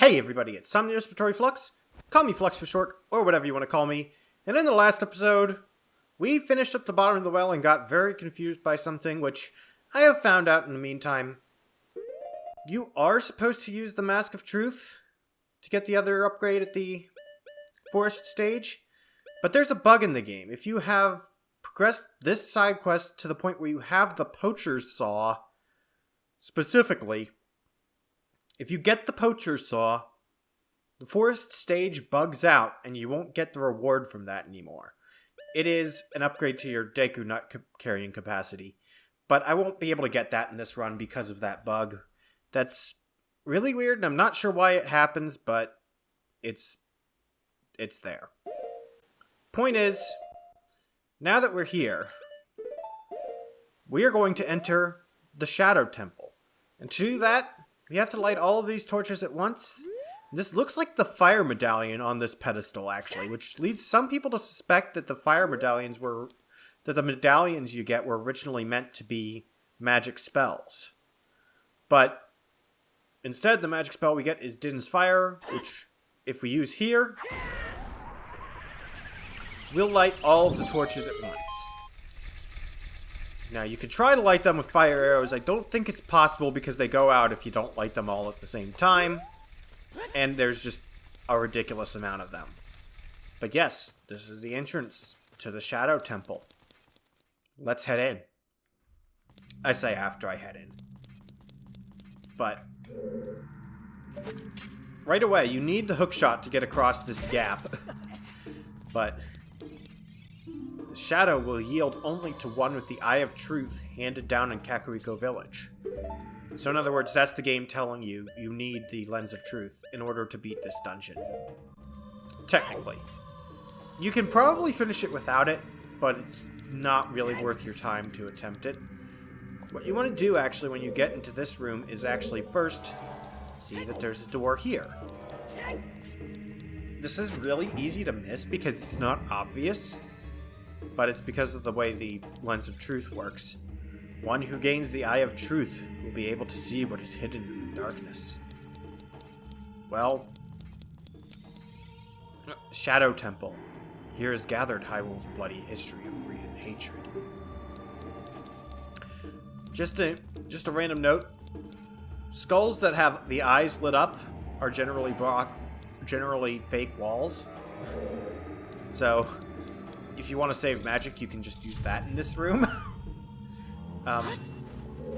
Hey everybody, it's Somni Respiratory Flux. Call me Flux for short, or whatever you want to call me. And in the last episode, we finished up the bottom of the well and got very confused by something, which I have found out in the meantime. You are supposed to use the Mask of Truth to get the other upgrade at the forest stage, but there's a bug in the game. If you have progressed this side quest to the point where you have the Poacher's Saw, specifically, if you get the Poacher's Saw, the forest stage bugs out and you won't get the reward from that anymore. It is an upgrade to your Deku Nut carrying capacity, but I won't be able to get that in this run because of that bug. That's really weird, and I'm not sure why it happens, but it's there. Point is, now that we're here, we are going to enter the Shadow Temple. And to do that, we have to light all of these torches at once. This looks like the fire medallion on this pedestal, actually, which leads some people to suspect that the medallions you get were originally meant to be magic spells. But instead, the magic spell we get is Din's Fire, which, if we use here, we'll light all of the torches at once. Now, you can try to light them with fire arrows. I don't think it's possible because they go out if you don't light them all at the same time. And there's just a ridiculous amount of them. But yes, this is the entrance to the Shadow Temple. Let's head in. I say after I head in. But right away, you need the hookshot to get across this gap. But the shadow will yield only to one with the Eye of Truth handed down in Kakariko Village. So in other words, that's the game telling you you need the Lens of Truth in order to beat this dungeon. Technically. You can probably finish it without it, but it's not really worth your time to attempt it. What you want to do, actually, when you get into this room is actually first see that there's a door here. This is really easy to miss because it's not obvious, but it's because of the way the Lens of Truth works. One who gains the Eye of Truth will be able to see what is hidden in the darkness. Well, Shadow Temple. Here is gathered Hyrule's bloody history of greed and hatred. Just a random note. Skulls that have the eyes lit up are generally fake walls. So, if you want to save magic, you can just use that in this room.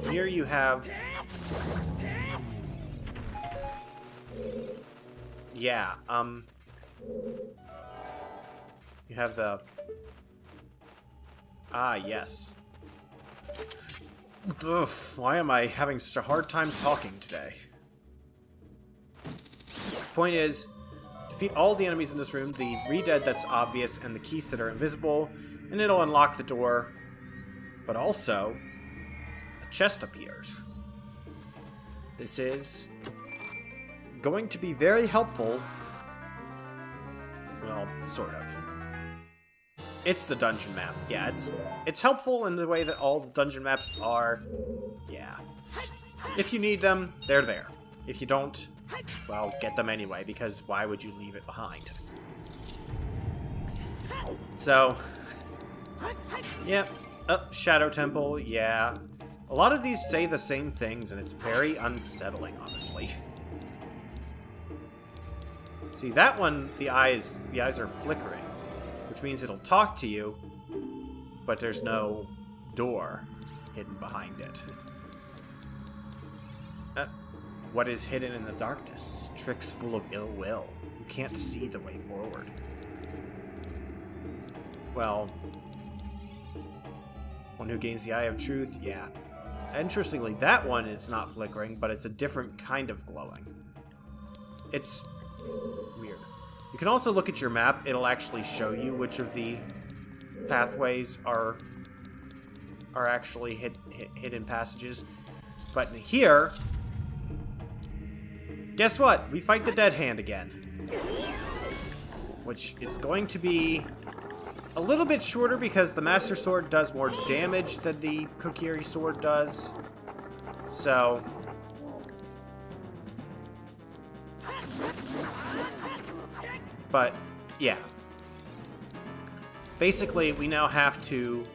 Here you have... Yeah, you have the... Ah, yes. Ugh, why am I having such a hard time talking today? Point is, defeat all the enemies in this room, the re-dead that's obvious, and the keys that are invisible, and it'll unlock the door. But also, a chest appears. This is going to be very helpful. Well, sort of. It's the dungeon map. Yeah, it's helpful in the way that all the dungeon maps are. Yeah. If you need them, they're there. If you don't, well, get them anyway, because why would you leave it behind? So, yeah. Shadow Temple, yeah. A lot of these say the same things, and it's very unsettling, honestly. See, that one, the eyes are flickering, which means it'll talk to you, but there's no door hidden behind it. What is hidden in the darkness? Tricks full of ill will. You can't see the way forward. Well, one who gains the Eye of Truth, yeah. Interestingly, that one is not flickering, but it's a different kind of glowing. It's weird. You can also look at your map. It'll actually show you which of the pathways are actually hidden passages. But in here, guess what? We fight the Dead Hand again. Which is going to be a little bit shorter because the Master Sword does more damage than the Kokiri Sword does. So, But, yeah. Basically, we now have to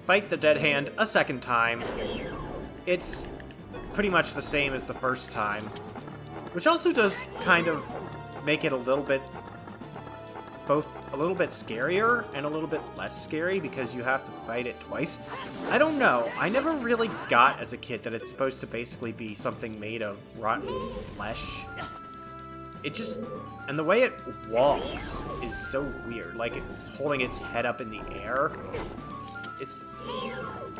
fight the Dead Hand a second time. It's pretty much the same as the first time, which also does kind of make it a little bit, both a little bit scarier and a little bit less scary because you have to fight it twice. I don't know. I never really got as a kid that it's supposed to basically be something made of rotten flesh. It just, and the way it walks is so weird. Like it's holding its head up in the air.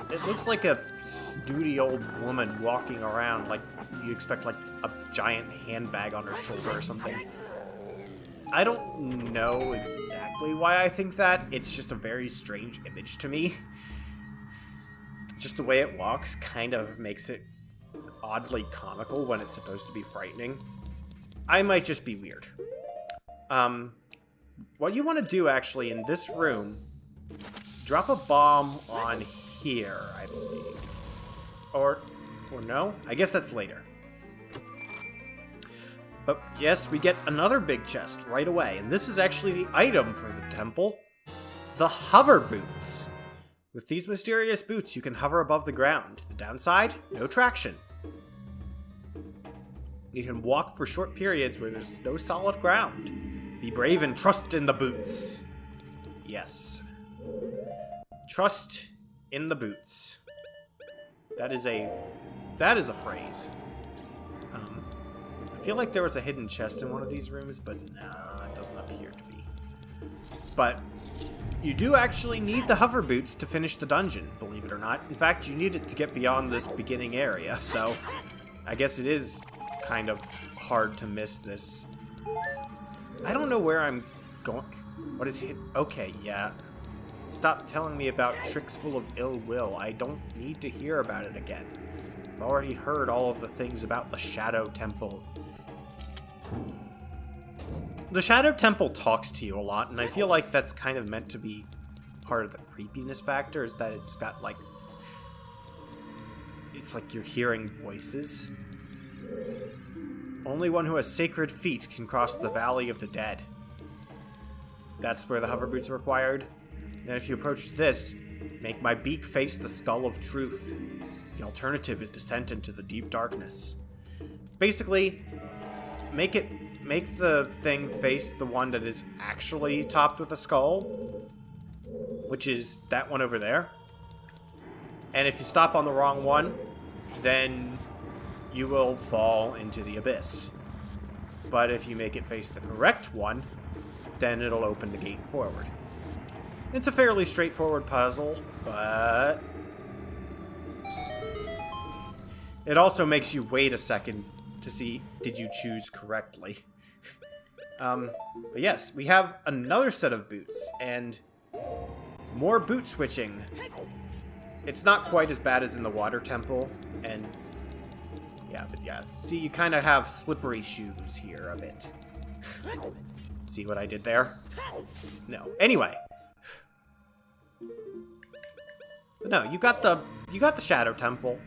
It looks like a snooty old woman walking around like you expect like a giant handbag on her shoulder or something. I don't know exactly why I think that. It's just a very strange image to me. Just the way it walks kind of makes it oddly comical when it's supposed to be frightening. I might just be weird. What you want to do actually in this room, drop a bomb on here, I believe. Or no? I guess that's later. But yes, we get another big chest right away, and this is actually the item for the temple. The hover boots. With these mysterious boots, you can hover above the ground. The downside? No traction. You can walk for short periods where there's no solid ground. Be brave and trust in the boots. Yes. Trust in the boots. That is a phrase. I feel like there was a hidden chest in one of these rooms, but no, it doesn't appear to be. But you do actually need the hover boots to finish the dungeon, believe it or not. In fact, you need it to get beyond this beginning area, so I guess it is kind of hard to miss this. I don't know where I'm going. What is it? Okay, yeah. Stop telling me about tricks full of ill will. I don't need to hear about it again. I've already heard all of the things about the Shadow Temple. The Shadow Temple talks to you a lot, and I feel like that's kind of meant to be part of the creepiness factor, is that it's got like... It's like you're hearing voices. Only one who has sacred feet can cross the Valley of the Dead. That's where the hover boots are required. And if you approach this, make my beak face the skull of truth. The alternative is descent into the deep darkness. Basically, make the thing face the one that is actually topped with a skull, which is that one over there. And if you stop on the wrong one, then you will fall into the abyss. But if you make it face the correct one, then it'll open the gate forward. It's a fairly straightforward puzzle, but it also makes you wait a second to see, did you choose correctly? But yes, we have another set of boots, and more boot switching. It's not quite as bad as in the Water Temple, and yeah, but yeah. See, you kind of have slippery shoes here a bit. See what I did there? No. Anyway. But no, you got the Shadow Temple.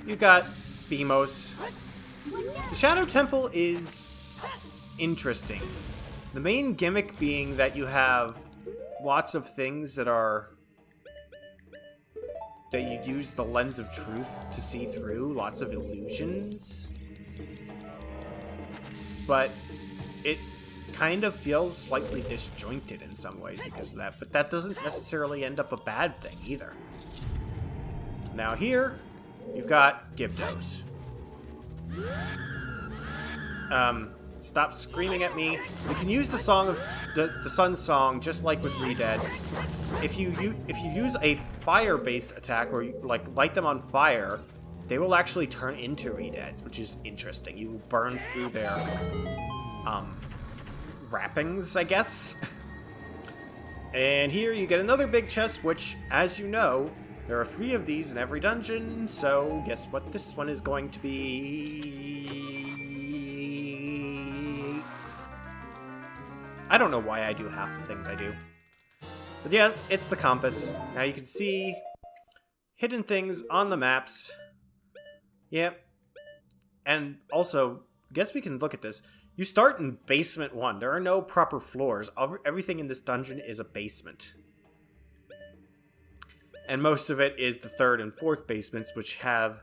You got Beamos. The Shadow Temple is interesting. The main gimmick being that you have lots of things that you use the lens of truth to see through, lots of illusions. But it kind of feels slightly disjointed in some ways because of that, but that doesn't necessarily end up a bad thing either. Now here, you've got Gibdos. Stop screaming at me. You can use the song of the Sun Song just like with Redeads. If you use a fire-based attack or you light them on fire, they will actually turn into Redeads, which is interesting. You will burn through their wrappings, I guess. And here you get another big chest, which, as you know, there are 3 of these in every dungeon, so guess what this one is going to be? I don't know why I do half the things I do. But yeah, it's the compass. Now you can see hidden things on the maps. Yep. And also, guess we can look at this. You start in basement 1. There are no proper floors. Everything in this dungeon is a basement. And most of it is the 3rd and 4th basements, which have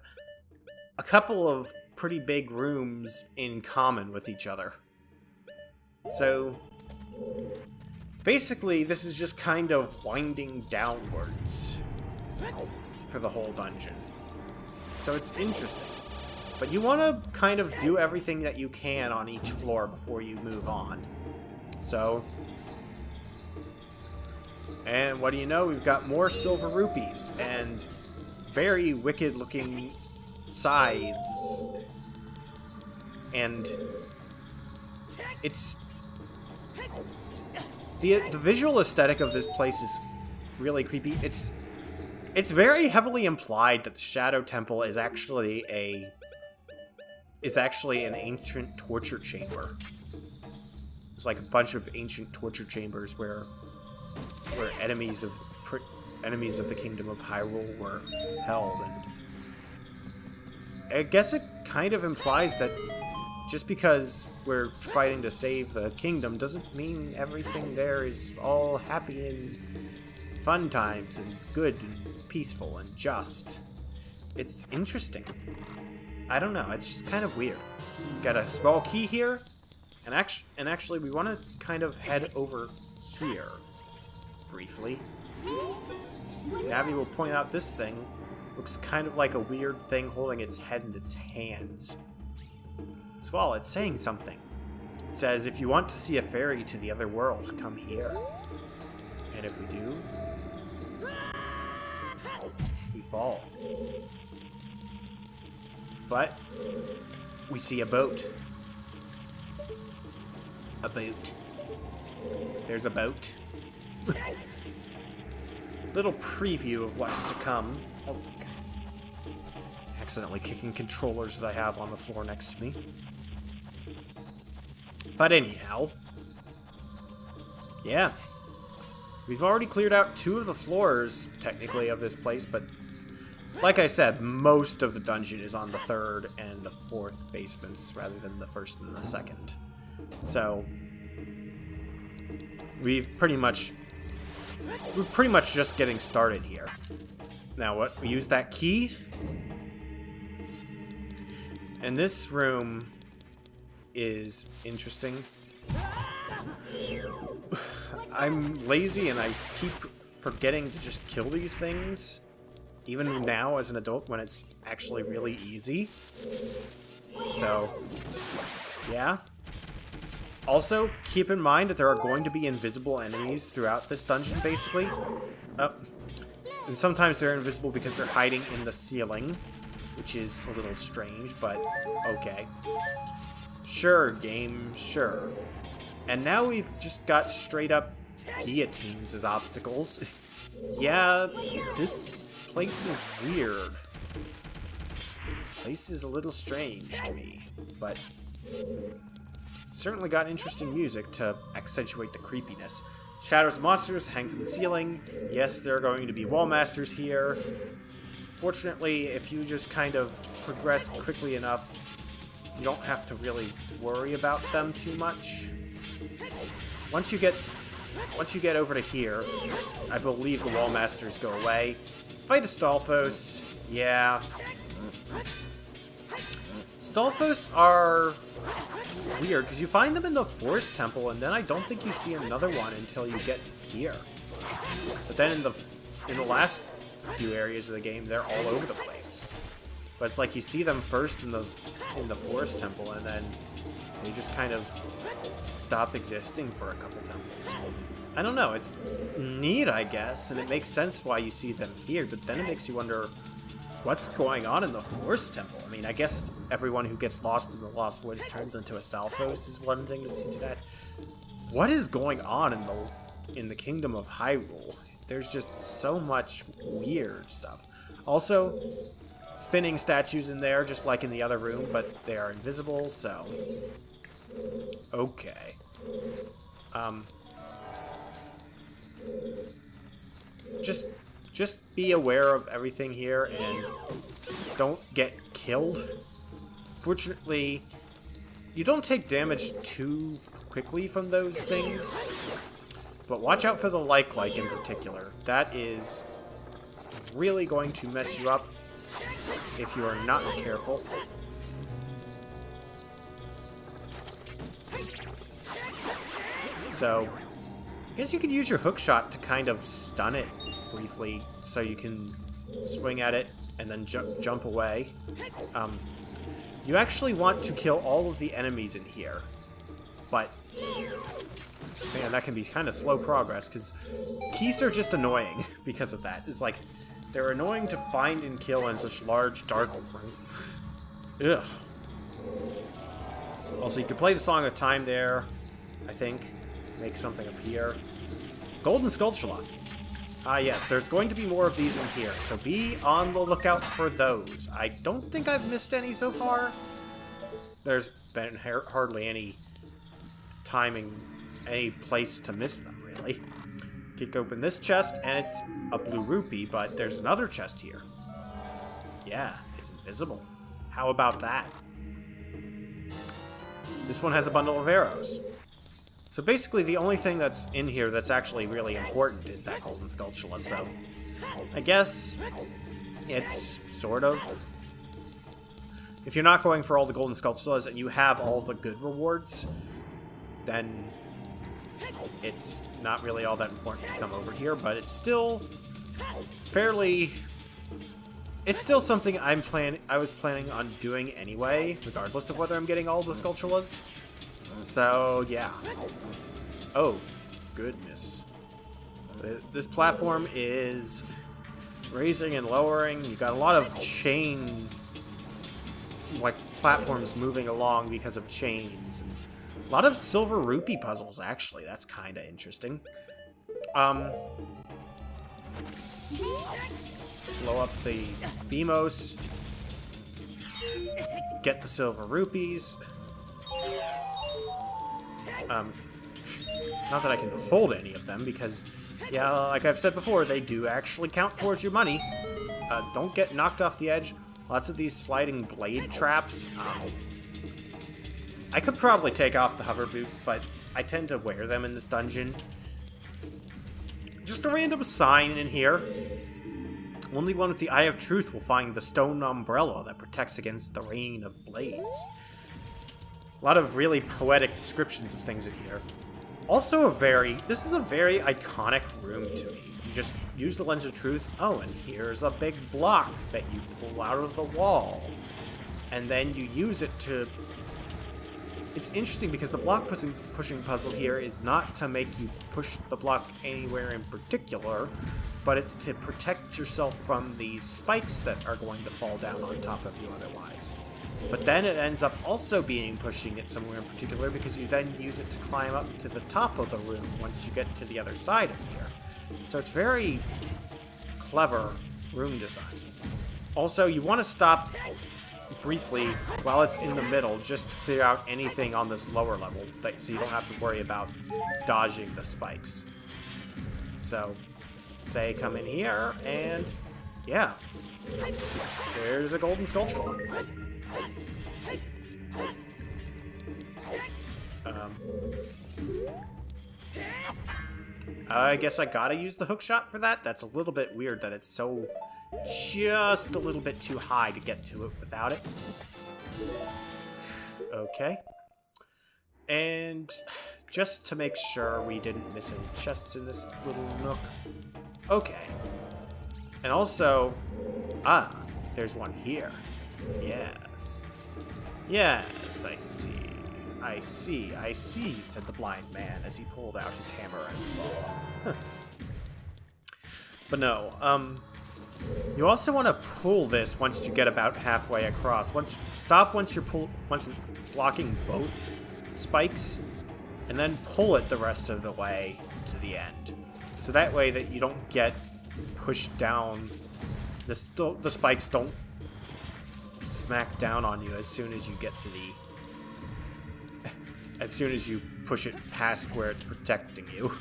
a couple of pretty big rooms in common with each other. So, basically, this is just kind of winding downwards for the whole dungeon. So it's interesting. But you want to kind of do everything that you can on each floor before you move on. So, and what do you know? We've got more silver rupees and very wicked looking scythes. And it's... The visual aesthetic of this place is really creepy. It's very heavily implied that the Shadow Temple is actually an ancient torture chamber. It's like a bunch of ancient torture chambers where enemies of the Kingdom of Hyrule were held, and I guess it kind of implies that just because we're fighting to save the kingdom doesn't mean everything there is all happy and fun times and good and peaceful and just. It's interesting. I don't know, it's just kind of weird. Got a small key here, and actually we want to kind of head over here briefly. Navi will point out this thing looks kind of like a weird thing holding its head in its hands. Well, it's saying something. It says, if you want to see a ferry to the other world, come here. And if we do, we fall. But we see a boat. A boat. There's a boat. Little preview of what's to come. Oh, accidentally kicking controllers that I have on the floor next to me. But anyhow, yeah. We've already cleared out 2 of the floors, technically, of this place, but like I said, most of the dungeon is on the 3rd and the 4th basements rather than the 1st and the 2nd. So, we're pretty much just getting started here. Now what? We use that key. And this room is interesting. I'm lazy and I keep forgetting to just kill these things. Even now as an adult when it's actually really easy. So, yeah. Also, keep in mind that there are going to be invisible enemies throughout this dungeon, basically. And sometimes they're invisible because they're hiding in the ceiling, which is a little strange, but okay. Sure, game, sure. And now we've just got straight up guillotines as obstacles. Yeah, this place is weird. This place is a little strange to me, but certainly got interesting music to accentuate the creepiness. Shadows of monsters hang from the ceiling. Yes, there are going to be wall masters here. Fortunately, if you just kind of progress quickly enough, you don't have to really worry about them too much. Once you get over to here, I believe the wall masters go away. Fight a Stalfos. Yeah. Stalfos are weird, because you find them in the Forest Temple, and then I don't think you see another one until you get here. But then in the last few areas of the game, they're all over the place. But it's like you see them first in the Forest Temple, and then they just kind of stop existing for a couple temples. I don't know, it's neat, I guess, and it makes sense why you see them here, but then it makes you wonder what's going on in the Forest Temple. I mean, I guess it's everyone who gets lost in the Lost Woods turns into a Stalfos is one thing that's hinted at. What is going on in the Kingdom of Hyrule? There's just so much weird stuff. Also, spinning statues in there, just like in the other room, but they are invisible, so... Okay. Just be aware of everything here and don't get killed. Fortunately, you don't take damage too quickly from those things, but watch out for the like in particular. That is really going to mess you up if you are not careful. So, I guess you could use your hook shot to kind of stun it briefly, so you can swing at it and then jump away. You actually want to kill all of the enemies in here, but man, that can be kind of slow progress, because keys are just annoying because of that. It's like, they're annoying to find and kill in such large, dark... Ugh. Also, you could play the Song of Time there, I think. Make something appear. Golden Skulltula. Ah, yes, there's going to be more of these in here, so be on the lookout for those. I don't think I've missed any so far. There's been hardly any timing, any place to miss them, really. Kick open this chest, and it's a blue rupee, but there's another chest here. Yeah, it's invisible. How about that? This one has a bundle of arrows. So basically, the only thing that's in here that's actually really important is that Golden Skulltula, so I guess it's sort of... If you're not going for all the Golden Skulltulas and you have all the good rewards, then it's not really all that important to come over here, but it's still fairly... It's still something I was planning on doing anyway, regardless of whether I'm getting all the Skulltulas. So, yeah. Oh, goodness. This platform is raising and lowering. You got a lot of chain, like, platforms moving along because of chains. And a lot of silver rupee puzzles, actually. That's kind of interesting. Blow up the Beamos. Get the silver rupees. Not that I can hold any of them, because, yeah, like I've said before, they do actually count towards your money. Don't get knocked off the edge. Lots of these sliding blade traps. I could probably take off the hover boots, but I tend to wear them in this dungeon. Just a random sign in here. Only one with the Eye of Truth will find the stone umbrella that protects against the rain of blades. A lot of really poetic descriptions of things in here. Also this is a very iconic room to me. You just use the Lens of Truth. Oh, and here's a big block that you pull out of the wall. And then you use it to... It's interesting because the block pushing puzzle here is not to make you push the block anywhere in particular, but it's to protect yourself from these spikes that are going to fall down on top of you otherwise. But then it ends up also being pushing it somewhere in particular, because you then use it to climb up to the top of the room once you get to the other side of here. So it's very clever room design. Also, you want to stop briefly while it's in the middle, just to clear out anything on this lower level, so you don't have to worry about dodging the spikes. So, say come in here, and yeah, there's a Golden Skulltula. I guess I gotta use the hook shot for that. That's a little bit weird that it's so just a little bit too high to get to it without it. Okay. And just to make sure we didn't miss any chests in this little nook. Okay. And also, there's one here. Yes. Yes, I see. I see, said the blind man as he pulled out his hammer and saw. But no, you also want to pull this once you get about halfway across. Stop once it's blocking both spikes, and then pull it the rest of the way to the end. So that way that you don't get pushed down, the spikes don't smack down on you as soon as you get to the... as soon as you push it past where it's protecting you.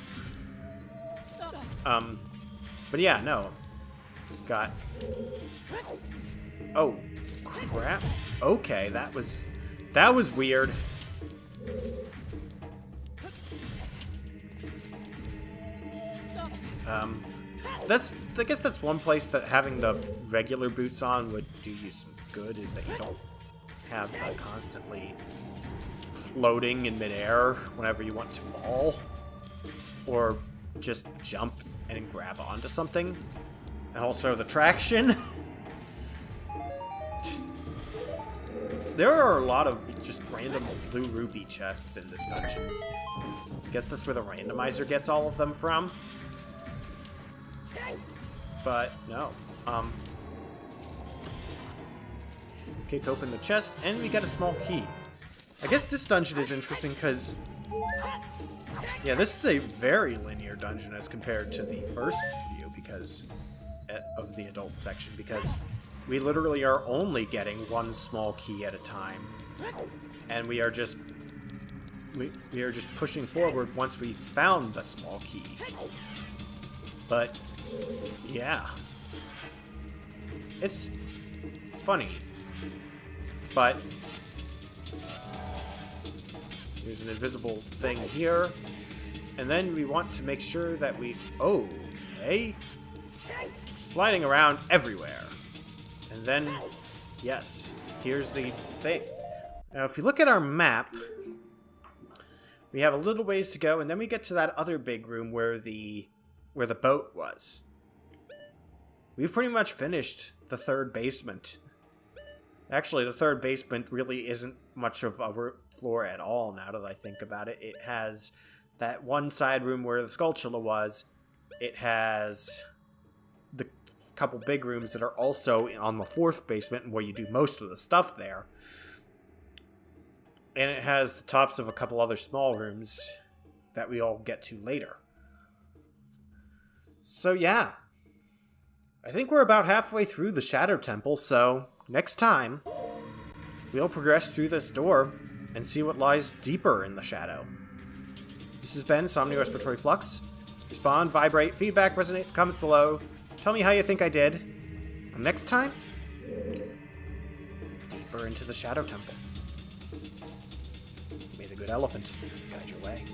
But yeah, no. Got... Oh, crap. Okay, that was weird. I guess that's one place that having the regular boots on would do you some good, is that you don't have constantly floating in midair whenever you want to fall, or just jump and grab onto something. And also the traction. There are a lot of just random blue ruby chests in this dungeon. I guess that's where the randomizer gets all of them from. But no. Kick open the chest, and we get a small key. I guess this dungeon is interesting because, yeah, this is a very linear dungeon as compared to the first view because of the adult section, because we literally are only getting one small key at a time, and we are just pushing forward once we found the small key. But yeah, it's funny, but there's an invisible thing here, and then we want to make sure that we... Okay. Sliding around everywhere. And then, yes, here's the thing. Now, if you look at our map, we have a little ways to go, and then we get to that other big room where the boat was. We've pretty much finished the third basement. Actually, the third basement really isn't much of a floor at all, now that I think about it. It has that one side room where the Skulltula was. It has the couple big rooms that are also on the fourth basement, where you do most of the stuff there. And it has the tops of a couple other small rooms that we all get to later. So yeah, I think we're about halfway through the Shadow Temple, so next time, we'll progress through this door and see what lies deeper in the shadow. This has been Somni Respiratory Flux. Respond, vibrate, feedback, resonate, comments below. Tell me how you think I did. And next time, deeper into the Shadow Temple. May the good elephant guide your way.